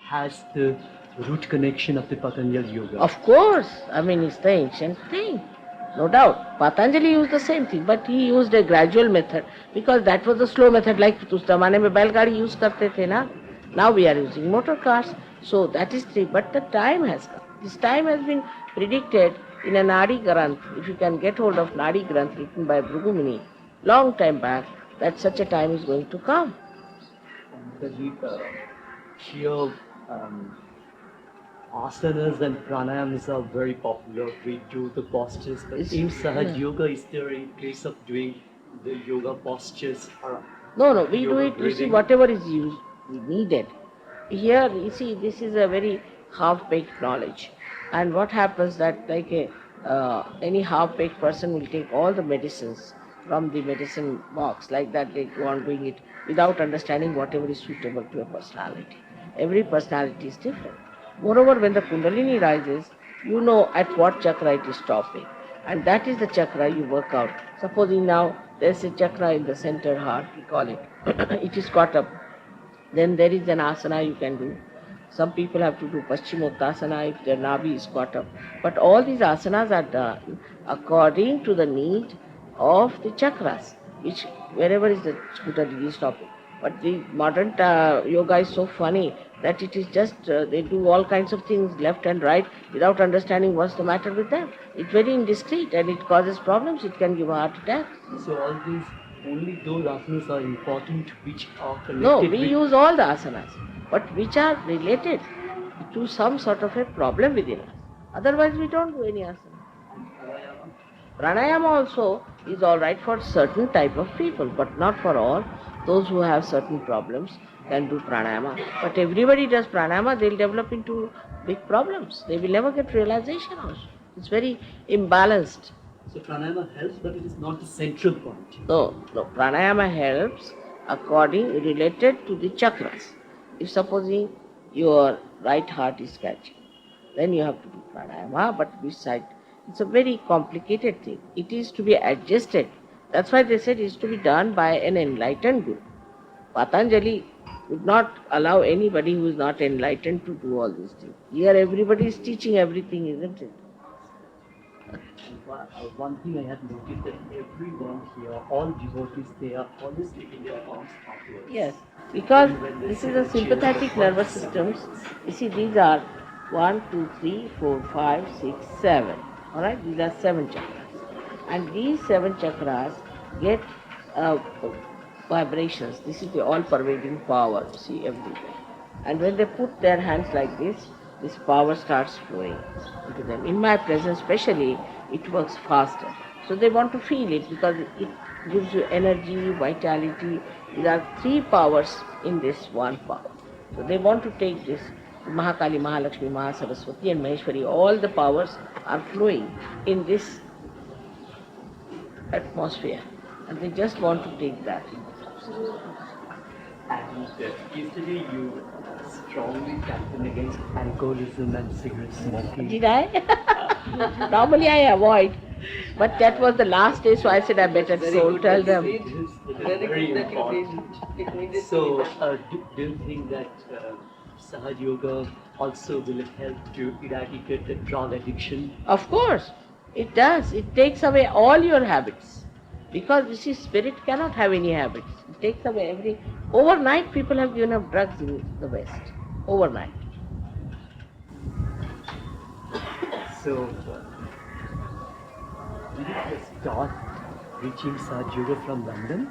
has the root connection of the Patanjali Yoga. Of course, I mean, it's the ancient thing. No doubt. Patanjali used the same thing, but he used a gradual method because that was the slow method, like उस जमाने में बैलगाड़ी use करते थे ना. Now we are using motor cars. So that is true. But the time has come. This time has been predicted in a Nadi Granth. If you can get hold of Nadi Granth written by Bhrigu Muni, long time back, that such a time is going to come. Here, asanas and pranayams are very popular. We do the postures, but in Sahaj Yoga, is there any place of doing the yoga postures? Or No, we do yoga it, you see, breathing? whatever is used, needed. Here, you see, this is a very half-baked knowledge. And what happens that any half-baked person will take all the medicines from the medicine box, like that they go on doing it without understanding whatever is suitable to a personality. Every personality is different. Moreover, when the Kundalini rises, you know at what chakra it is stopping. And that is the chakra you work out. Supposing now there's a chakra in the center heart, we call it. It is caught up. Then there is an asana you can do. Some people have to do Paschimottanasana if their navi is caught up. But all these asanas are done according to the need of the chakras, which wherever is the Kundalini is stopping. But the modern yoga is so funny that it is just, they do all kinds of things left and right without understanding what's the matter with them. It's very indiscreet and it causes problems. It can give a heart attack. So all these, only those asanas are important which are connected No, we with... use all the asanas, but which are related to some sort of a problem within us. Otherwise, we don't do any asana. Pranayama also is all right for certain type of people, but not for all. Those who have certain problems can do pranayama. But everybody does pranayama, they'll develop into big problems. They will never get realization also. It's very imbalanced. So pranayama helps, but it is not the central point. No, pranayama helps related to the chakras. If supposing your right heart is scratching, then you have to do pranayama, but which side? It's a very complicated thing. It is to be adjusted. That's why they said it is to be done by an enlightened guru. Patanjali would not allow anybody who is not enlightened to do all these things. Here everybody is teaching everything, isn't it? One thing I have noticed that everyone here, all devotees, they are always taking their arms upwards. Yes, because this is a sympathetic nervous systems. You see, these are 1, 2, 3, 4, 5, 6, 7. Alright, these are 7 chakras. And these 7 chakras get vibrations. This is the all-pervading power, see, everywhere. And when they put their hands like this power starts flowing into them. In my presence especially, it works faster. So they want to feel it because it gives you energy, vitality. There are 3 powers in this one power. So they want to take this Mahakali, Mahalakshmi, Mahasaraswati and Maheshwari. All the powers are flowing in this atmosphere. And they just want to take that. And yesterday you strongly campaigned against alcoholism and cigarette smoking. Did I? Normally I avoid. But that was the last day, so I said I better tell them. Very important. So, do you think that Sahaj Yoga also will help to eradicate the drug addiction? Of course, it does. It takes away all your habits. Because you see, spirit cannot have any habits. It takes away Overnight, people have given up drugs in the West. Overnight. So, did you start reaching Sahaj Yoga from London?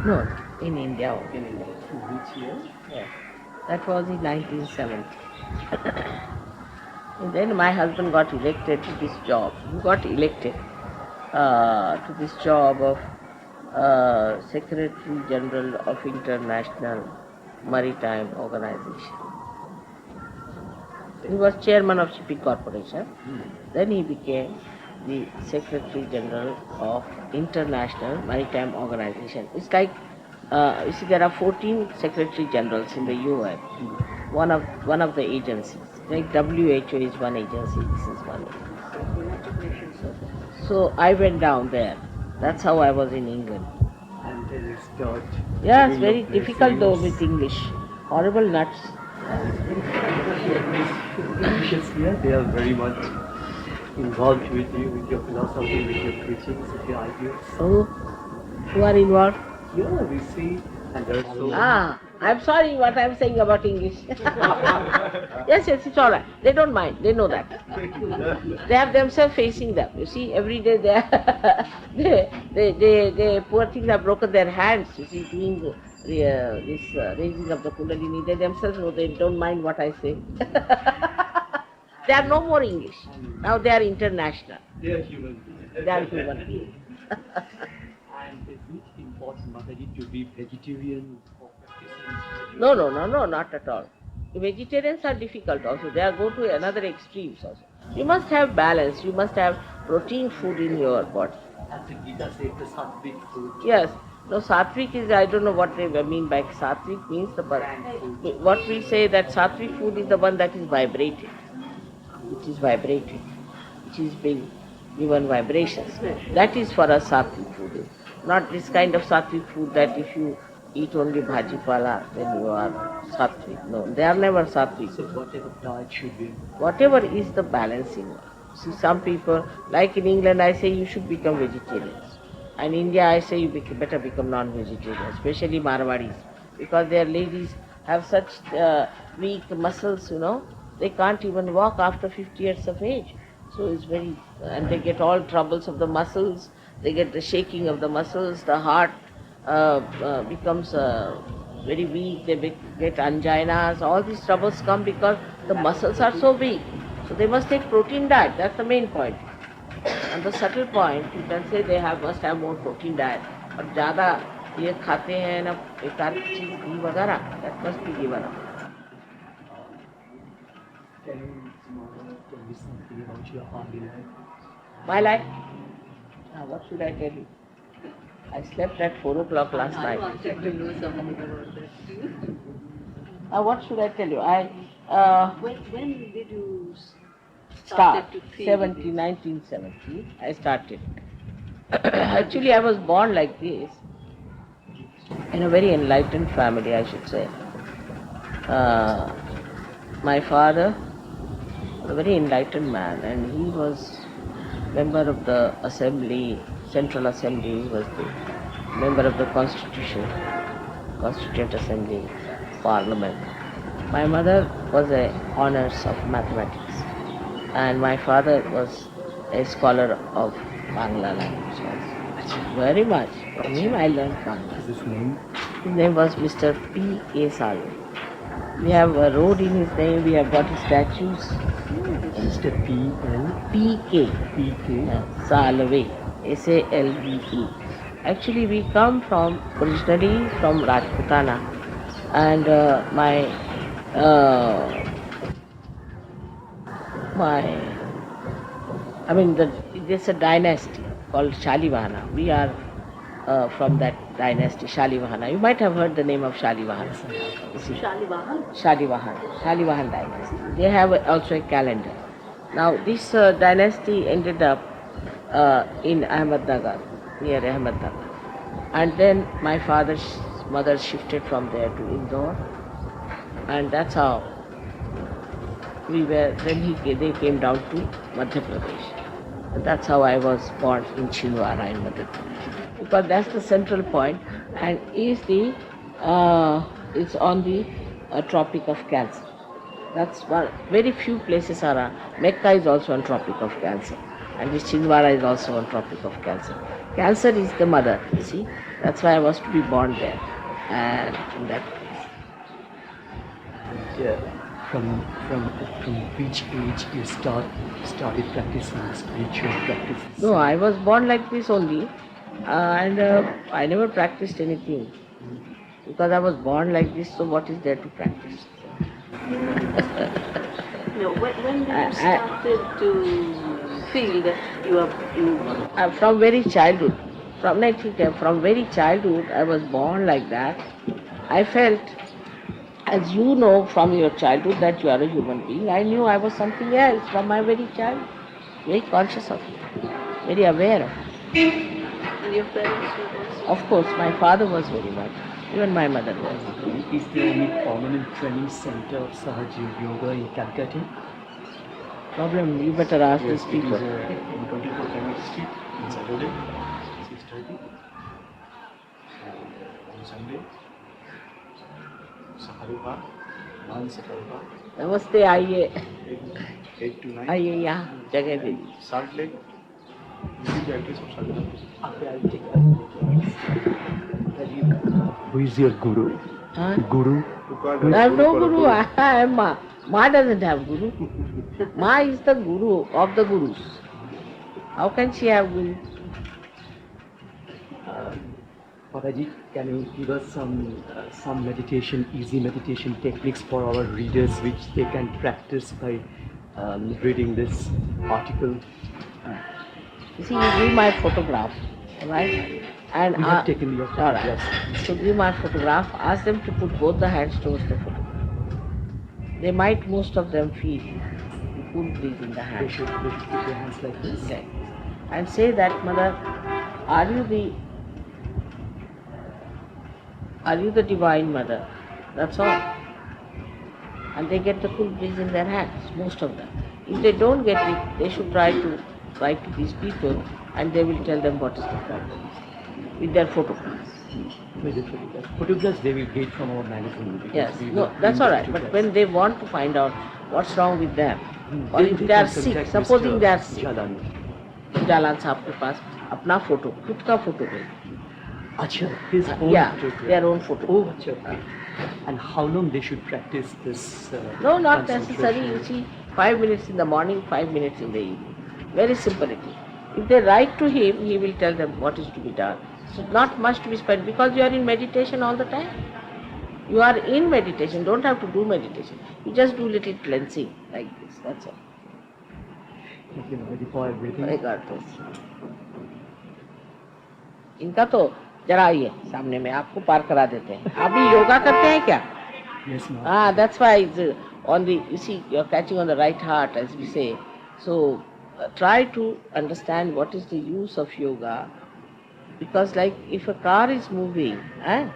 No, in India only. In India. Which year? Yes. That was in 1970. And then my husband got elected to this job. He got elected to this job of Secretary General of International Maritime Organization. He was chairman of Shipping Corporation. Then he became the Secretary General of International Maritime Organization. It's like, you see, there are 14 Secretary Generals in the UN. One of the agencies. Like WHO is one agency, this is one agency. So I went down there. That's how I was in England. And then you start... Yeah, it's very difficult though with English. Horrible nuts. Because here they are very much involved with you, with your philosophy, with your preachings, with your ideas. Who are involved? Yeah, we see, and there are so I'm sorry what I'm saying about English. Yes, it's all right. They don't mind. They know that. They have themselves facing them. You see, every day they, they poor things have broken their hands. You see, doing this raising of the Kundalini. They themselves know. They don't mind what I say. They are no more English. Now they are international. they are human beings. They are human beings. And is it important, Mataji, to be vegetarian or practicing? No, not at all. The vegetarians are difficult also. They are go to another extremes also. You must have balance. You must have protein food in your body. As the Gita says, the sattvic food. Yes. No, sattvic is, I don't know what they mean by sattvic means. What we say that sattvic food is the one that is vibrated. It is vibrated. It is being given vibrations. That is for us sattvic food. Not this kind of sattvic food that if you eat only bhaji pala, then you are sattvic. No, they are never sattvic. So whatever diet should be. Whatever is the balancing one. See, some people, like in England, I say you should become vegetarians. And in India, I say you better become non-vegetarian, especially Marwadis, because their ladies have such weak muscles, they can't even walk after 50 years of age. So it's very, and they get all troubles of the muscles, they get the shaking of the muscles, the heart becomes very weak, they get anginas, all these troubles come because the muscles are so weak. So they must take protein diet, that's the main point. And the subtle point, you can say they must have more protein diet. But ज़्यादा ये खाते हैं ना बेकार की चीज़ घी वगैरह, that must be given up. Can you tell me something about your family life? My life? What should I tell you? I slept at 4 o'clock last night. I wanted to know something about that too. What should I tell you? When did you Start started to feel 1970. I started. Actually, I was born like this, in a very enlightened family, I should say. My father was a very enlightened man, and he was member of the assembly, Central Assembly. He was the member of the Constituent Assembly, Parliament. My mother was a honors of mathematics, and my father was a scholar of Bangla language also. Very much. From him I learned Bangla. Is his name? His name was Mr. P. A. Salve. We have a road in his name, we have got his statues. Mr. P.K. Salve. S-A-L-V-E. Actually, we come originally from Rajputana, and there's a dynasty called Shalivahana. We are from that dynasty, Shalivahana. You might have heard the name of Shalivahana. Shalivahan dynasty. They have also a calendar. Now this dynasty ended up in Ahmednagar, near Ahmednagar. And then my father's mother shifted from there to Indore. And that's how they came down to Madhya Pradesh. And that's how I was born in Chhindwara in Madhya Pradesh. Because that's the central point, and it's on the Tropic of Cancer. That's one. Very few places are on. Mecca is also on Tropic of Cancer, and this Chhindwara is also on Tropic of Cancer. Cancer is the mother, you see. That's why I was to be born there, and in that place. Yeah. From which age you started practicing spiritual practices? No, I was born like this only, and I never practiced anything because I was born like this. So what is there to practice? No, when did you started to feel that you are From very childhood. From very childhood, I was born like that. I felt, as you know from your childhood, that you are a human being. I knew I was something else from my very childhood. Very conscious of it, very aware of it. and your parents were also? Of course, my father was very much. Even my mother was. Is there any permanent training center of Sahaj Yoga in Calcutta? Problem, you better ask these It people. is in 24 Climate Street on Saturday, 6:30. On Sunday, Safari Park, non-Safari Park, नमस्ते, आइए 8 to 9. आइए, यहाँ जगह दे दीजिए. Salt Lake, this is the address of Salt Lake. Okay, I'll take that. Who is your guru? Huh? Guru? I have no guru. I am Ma. Ma doesn't have guru. Ma is the guru of the gurus. How can she have guru? Babaji, can you give us some meditation, easy meditation techniques for our readers which they can practice by reading this article? You see, you give my photograph, right? And We have taken your all photographs. right. So give my photograph. Ask them to put both the hands towards the photograph. They might, most of them, feel the cool breeze in the They hand. should put their hands like this. Okay. And say that, Mother, are you the Divine Mother? That's all. And they get the cool breeze in their hands, most of them. If they don't get it, they should try to write to these people and they will tell them what is the problem with their photographs. With the photographs. Photographs they will get from our magazine. because Yes, we no, were that's doing all right. But photographs. when they want to find out what's wrong with them, or Then if they they are can sick, contact supposing Mr. they are sick, Jalani. Jalan साहब के पास अपना photo, खुद का photo भेज. Acha, his own Yeah, photograph. their own photo. Oh, acha, okay. And how long they should practice this? No, not concentration? necessary. You see, 5 minutes in the morning, 5 minutes in the evening. Very simple it is. If they write to him, he will tell them what is to be done. So not much to be spent because you are in meditation all the time. You are in meditation, don't have to do meditation. You just do little cleansing like this, that's all. Thank you, Babaji, for everything. I got this. इनका तो जरा आइए सामने में आपको पार करा देते हैं. आप भी योगा करते हैं क्या? Yes, ma'am. That's why it's on the, you see, you're catching on the right heart, as we say. So try to understand what is the use of yoga, because like if a car is moving, and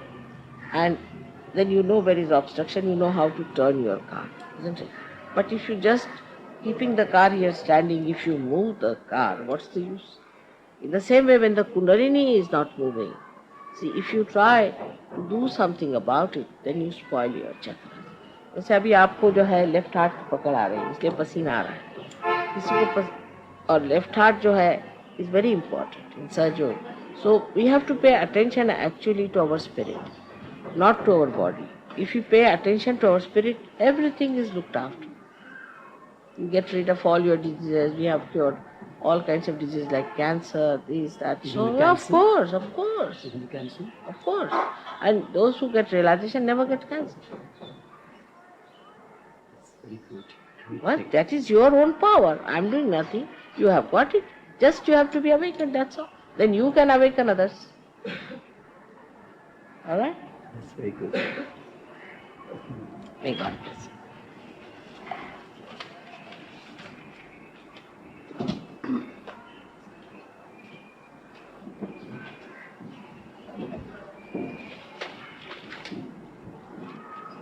then you know where is obstruction, you know how to turn your car, isn't it? But if you just keeping the car here standing, if you move the car, what's the use? In the same way, when the Kundalini is not moving, see, if you try to do something about it, then you spoil your chakra. जैसे अभी आपको जो है left heart पकड़ आ रही है, इसलिए पसीना आ रहा है. किसी को और लेफ्ट हार्ट जो है is very important in surgery. So we have to pay attention actually to our spirit, not to our body. If you pay attention to our spirit, everything is looked after. You get rid of all your diseases. We have cured all kinds of diseases like cancer, this, that. Even So the yeah, of cancer? course, of course, Isn't it cancer? of course. And those who get realization never get cancer. That's very good. Great What? technique. That is your own power. I am doing nothing. You have got it. Just you have to be awakened, that's all. Then you can awaken others. Alright? That's very good. May God bless you.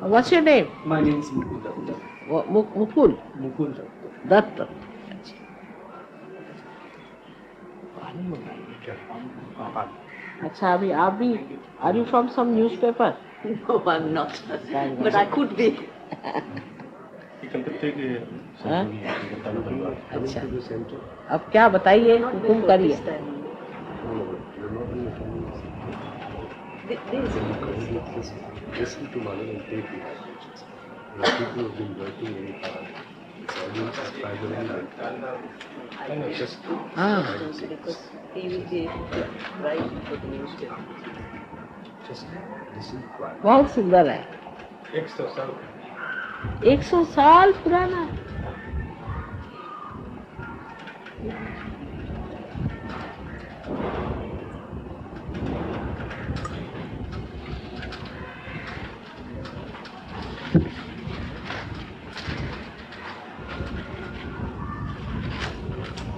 What's your name? My name is Mukul Datta. Mukul? Mukul Datta. Datta. अच्छा अभी आप भी are you from some newspaper? No, I'm not. Thank But God. I could be. कलकत्ते के हाँ? कलकत्ता में बनवा है। अच्छा अब क्या बताइए, हुकुम करिए. This time. This. Listen to Mother and take it. People who have been working very hard. It's almost primarily just हाँ Because he will be able to write for the newspaper. just listen quiet. बहुत सुंदर है. 100 साल 100 साल पुराना है.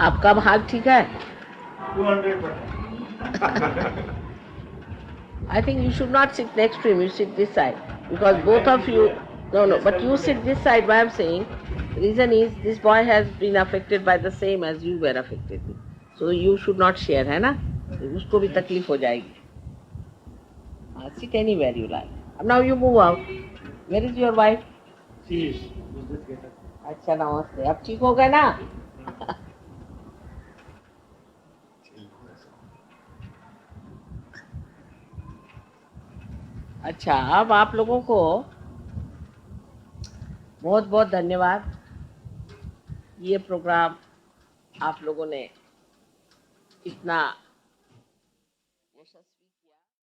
आपका हाथ ठीक है? 200%. I think you should not sit next to him, you sit this side. Because both of you, no, but you sit this side, why I'm saying, reason is this boy has been affected by the same as you were affected. So you should not share, है ना? उसको भी तकलीफ हो जाएगी. Sit anywhere you like. Now you move out. Where is your wife? She is. Just get her. अच्छा नमस्ते. अब ठीक हो गया ना? अच्छा, अब आप लोगों को बहुत बहुत धन्यवाद. ये प्रोग्राम आप लोगों ने इतना